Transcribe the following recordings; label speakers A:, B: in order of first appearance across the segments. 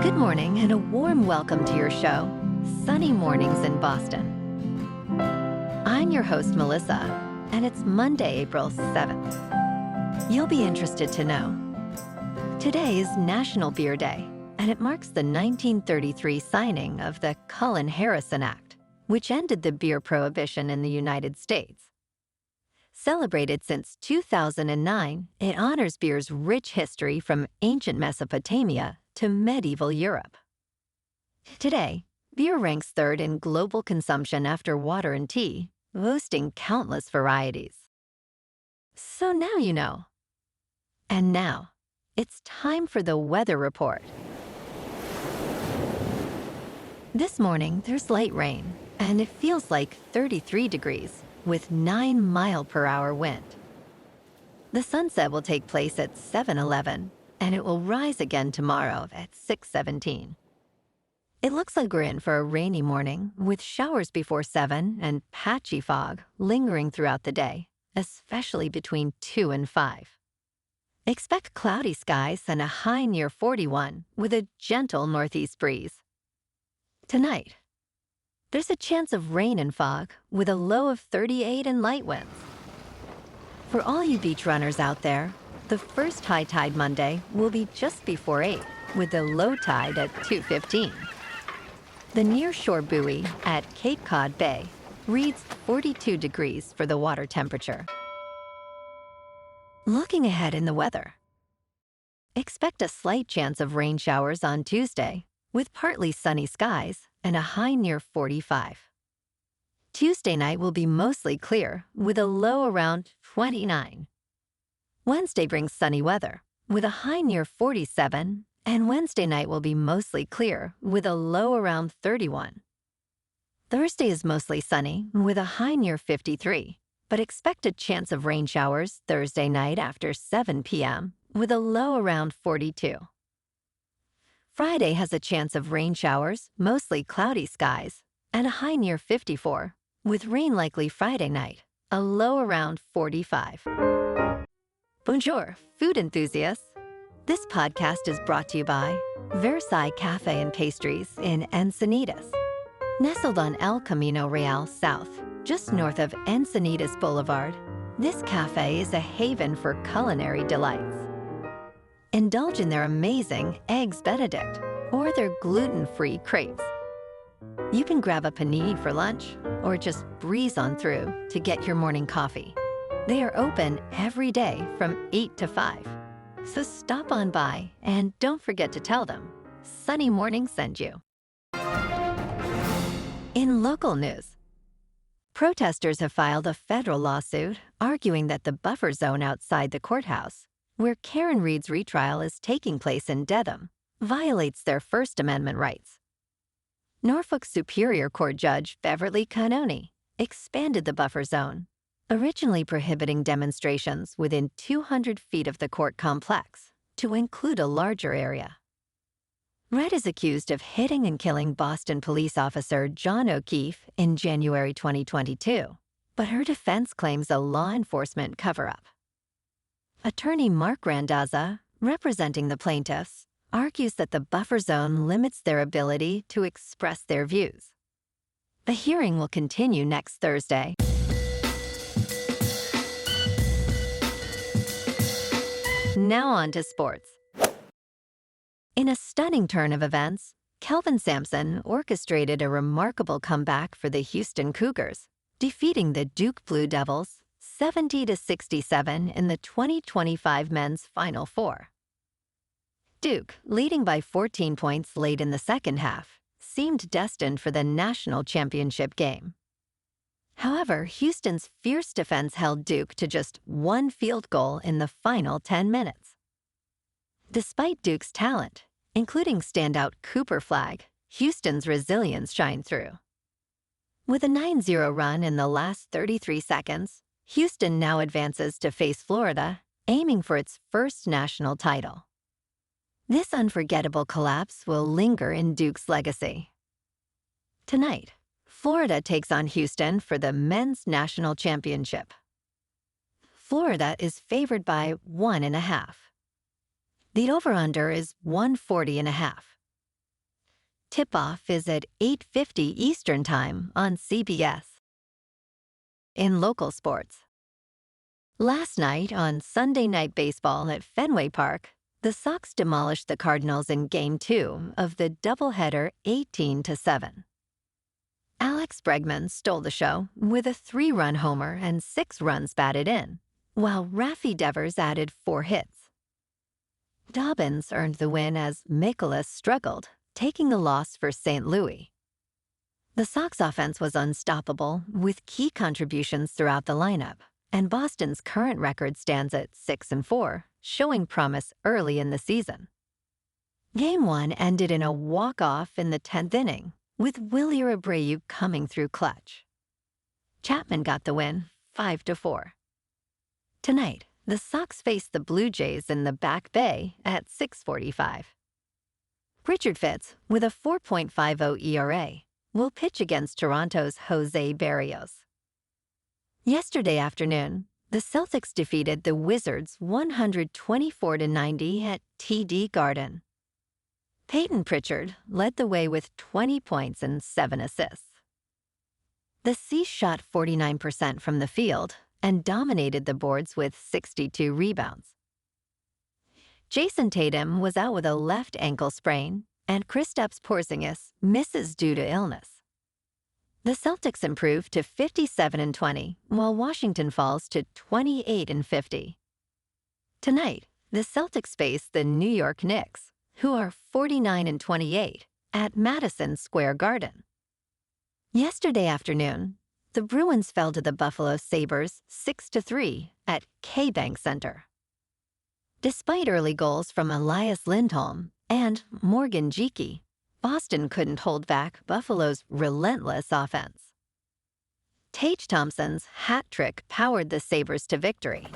A: Good morning and a warm welcome to your show, Sunny Mornings in Boston. I'm your host, Melissa, and it's Monday, April 7th. You'll be interested to know. Today is National Beer Day, and it marks the 1933 signing of the Cullen-Harrison Act, which ended the beer prohibition in the United States. Celebrated since 2009, it honors beer's rich history from ancient Mesopotamia to medieval Europe. Today, beer ranks third in global consumption after water and tea, boasting countless varieties. So now you know. And now, it's time for the weather report. This morning, there's light rain, and it feels like 33 degrees with 9-mile-per-hour wind. The sunset will take place at 7:11, and it will rise again tomorrow at 6:17. It looks like we're in for a rainy morning with showers before 7 and patchy fog lingering throughout the day, especially between 2 and 5. Expect cloudy skies and a high near 41 with a gentle northeast breeze. Tonight, there's a chance of rain and fog with a low of 38 and light winds. For all you beach runners out there, the first high tide Monday will be just before 8, with the low tide at 2:15. The nearshore buoy at Cape Cod Bay reads 42 degrees for the water temperature. Looking ahead in the weather. Expect a slight chance of rain showers on Tuesday, with partly sunny skies and a high near 45. Tuesday night will be mostly clear, with a low around 29. Wednesday brings sunny weather, with a high near 47, and Wednesday night will be mostly clear, with a low around 31. Thursday is mostly sunny, with a high near 53, but expect a chance of rain showers Thursday night after 7 p.m., with a low around 42. Friday has a chance of rain showers, mostly cloudy skies, and a high near 54, with rain likely Friday night, a low around 45. Bonjour, food enthusiasts. This podcast is brought to you by Versailles Cafe and Pastries in Encinitas. Nestled on El Camino Real South, just north of Encinitas Boulevard, this cafe is a haven for culinary delights. Indulge in their amazing Eggs Benedict or their gluten-free crepes. You can grab a panini for lunch or just breeze on through to get your morning coffee. They are open every day from 8 to 5. So stop on by and don't forget to tell them Sunny Morning sent you. In local news, protesters have filed a federal lawsuit arguing that the buffer zone outside the courthouse, where Karen Read's retrial is taking place in Dedham, violates their First Amendment rights. Norfolk Superior Court Judge Beverly Canoni expanded the buffer zone, originally prohibiting demonstrations within 200 feet of the court complex, to include a larger area. Read is accused of hitting and killing Boston police officer John O'Keefe in January 2022, but her defense claims a law enforcement cover-up. Attorney Mark Randazza, representing the plaintiffs, argues that the buffer zone limits their ability to express their views. The hearing will continue next Thursday. Now on to sports. In a stunning turn of events, Kelvin Sampson orchestrated a remarkable comeback for the Houston Cougars, defeating the Duke Blue Devils 70-67 in the 2025 Men's Final Four. Duke, leading by 14 points late in the second half, seemed destined for the national championship game. However, Houston's fierce defense held Duke to just one field goal in the final 10 minutes. Despite Duke's talent, including standout Cooper Flagg, Houston's resilience shined through. With a 9-0 run in the last 33 seconds, Houston now advances to face Florida, aiming for its first national title. This unforgettable collapse will linger in Duke's legacy. Tonight, Florida takes on Houston for the men's national championship. Florida is favored by 1.5. The over-under is 140.5. Tip-off is at 8:50 Eastern Time on CBS. In local sports, last night on Sunday Night Baseball at Fenway Park, the Sox demolished the Cardinals in Game 2 of the doubleheader 18-7. Alex Bregman stole the show with a 3-run homer and 6 runs batted in, while Rafi Devers added 4 hits. Dobbins earned the win as Mikolas struggled, taking the loss for St. Louis. The Sox offense was unstoppable, with key contributions throughout the lineup, and Boston's current record stands at 6-4, showing promise early in the season. Game 1 ended in a walk-off in the 10th inning, with Willie Abreu coming through clutch. Chapman got the win, 5-4. Tonight, the Sox face the Blue Jays in the Back Bay at 6:45. Pritchard Fitz, with a 4.50 ERA, will pitch against Toronto's Jose Barrios. Yesterday afternoon, the Celtics defeated the Wizards 124-90 at TD Garden. Payton Pritchard led the way with 20 points and 7 assists. The Sea shot 49% from the field and dominated the boards with 62 rebounds. Jason Tatum was out with a left ankle sprain, and Kristaps Porzingis misses due to illness. The Celtics improved to 57-20, while Washington falls to 28-50. Tonight, the Celtics face the New York Knicks, who are 49-28, at Madison Square Garden. Yesterday afternoon, the Bruins fell to the Buffalo Sabres 6-3 at K-Bank Center. Despite early goals from Elias Lindholm and Morgan Geekie, Boston couldn't hold back Buffalo's relentless offense. Tage Thompson's hat trick powered the Sabres to victory.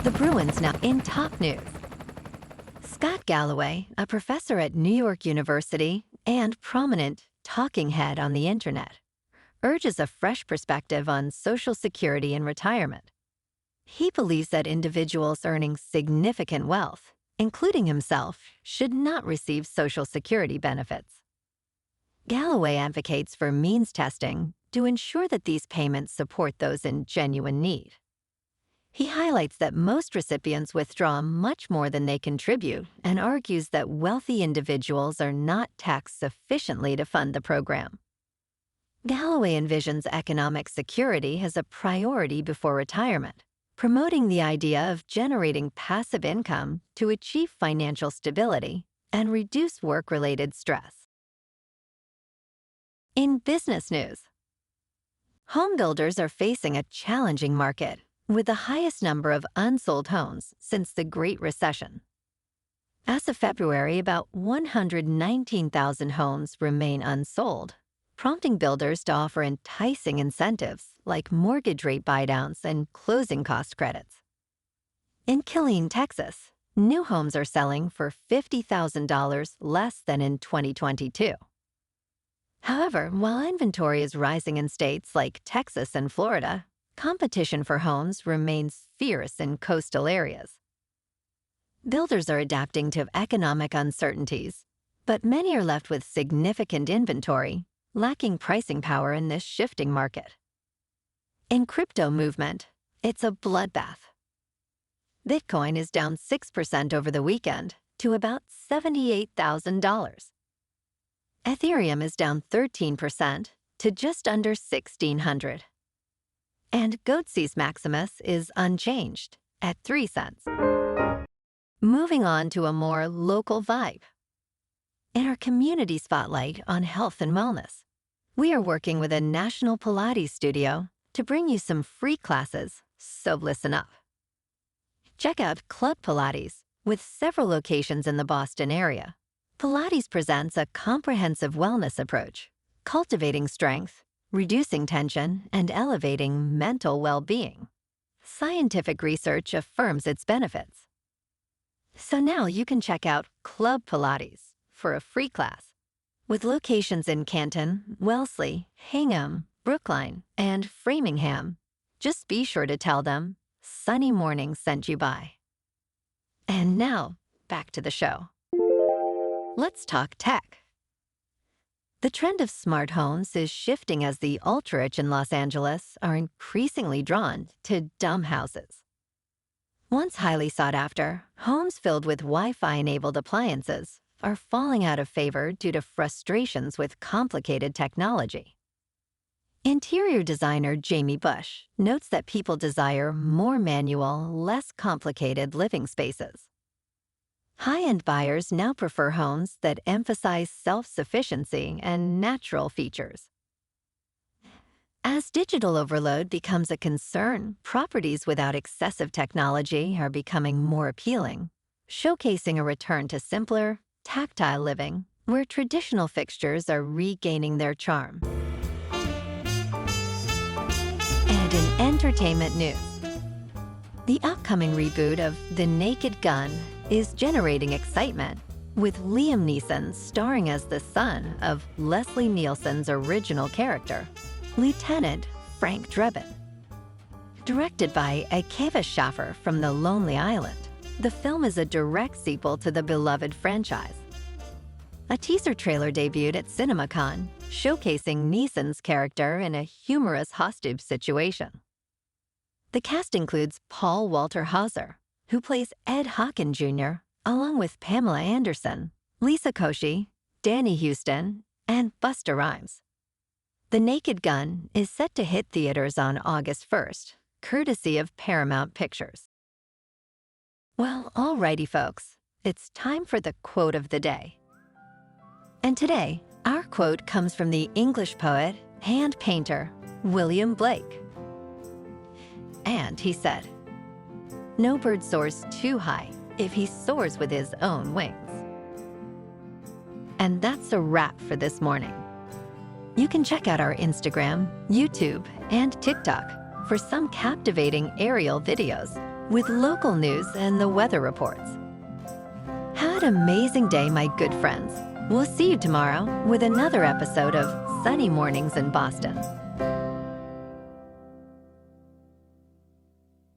A: The Bruins now in top news. Scott Galloway, a professor at New York University and prominent talking head on the internet, urges a fresh perspective on Social Security and retirement. He believes that individuals earning significant wealth, including himself, should not receive Social Security benefits. Galloway advocates for means testing to ensure that these payments support those in genuine need. He highlights that most recipients withdraw much more than they contribute and argues that wealthy individuals are not taxed sufficiently to fund the program. Galloway envisions economic security as a priority before retirement, promoting the idea of generating passive income to achieve financial stability and reduce work-related stress. In business news, homebuilders are facing a challenging market, with the highest number of unsold homes since the Great Recession. As of February, about 119,000 homes remain unsold, prompting builders to offer enticing incentives like mortgage rate buydowns and closing cost credits. In Killeen, Texas, new homes are selling for $50,000 less than in 2022. However, while inventory is rising in states like Texas and Florida, competition for homes remains fierce in coastal areas. Builders are adapting to economic uncertainties, but many are left with significant inventory, lacking pricing power in this shifting market. In crypto movement, it's a bloodbath. Bitcoin is down 6% over the weekend to about $78,000. Ethereum is down 13% to just under $1,600. And Goatse's Maximus is unchanged at 3 cents. Moving on to a more local vibe. In our community spotlight on health and wellness, we are working with a national Pilates studio to bring you some free classes, so listen up. Check out Club Pilates, with several locations in the Boston area. Pilates presents a comprehensive wellness approach, cultivating strength, reducing tension, and elevating mental well-being. Scientific research affirms its benefits. So now you can check out Club Pilates for a free class. With locations in Canton, Wellesley, Hingham, Brookline, and Framingham, just be sure to tell them Sunny Morning sent you by. And now, back to the show. Let's talk tech. The trend of smart homes is shifting as the ultra-rich in Los Angeles are increasingly drawn to dumb houses. Once highly sought after, homes filled with Wi-Fi-enabled appliances are falling out of favor due to frustrations with complicated technology. Interior designer Jamie Bush notes that people desire more manual, less complicated living spaces. High-end buyers now prefer homes that emphasize self-sufficiency and natural features. As digital overload becomes a concern, properties without excessive technology are becoming more appealing, showcasing a return to simpler, tactile living where traditional fixtures are regaining their charm. And in entertainment news, the upcoming reboot of The Naked Gun is generating excitement, with Liam Neeson starring as the son of Leslie Nielsen's original character, Lieutenant Frank Drebin. Directed by Akeva Schaffer from The Lonely Island, the film is a direct sequel to the beloved franchise. A teaser trailer debuted at CinemaCon, showcasing Neeson's character in a humorous hostage situation. The cast includes Paul Walter Hauser, who plays Ed Hawken Jr., along with Pamela Anderson, Lisa Koshy, Danny Houston, and Busta Rhymes. The Naked Gun is set to hit theaters on August 1st, courtesy of Paramount Pictures. Well, alrighty folks, it's time for the quote of the day. And today, our quote comes from the English poet and painter, William Blake. And he said, "No bird soars too high if he soars with his own wings." And that's a wrap for this morning. You can check out our Instagram, YouTube, and TikTok for some captivating aerial videos with local news and the weather reports. Have an amazing day, my good friends. We'll see you tomorrow with another episode of Sunny Mornings in Boston.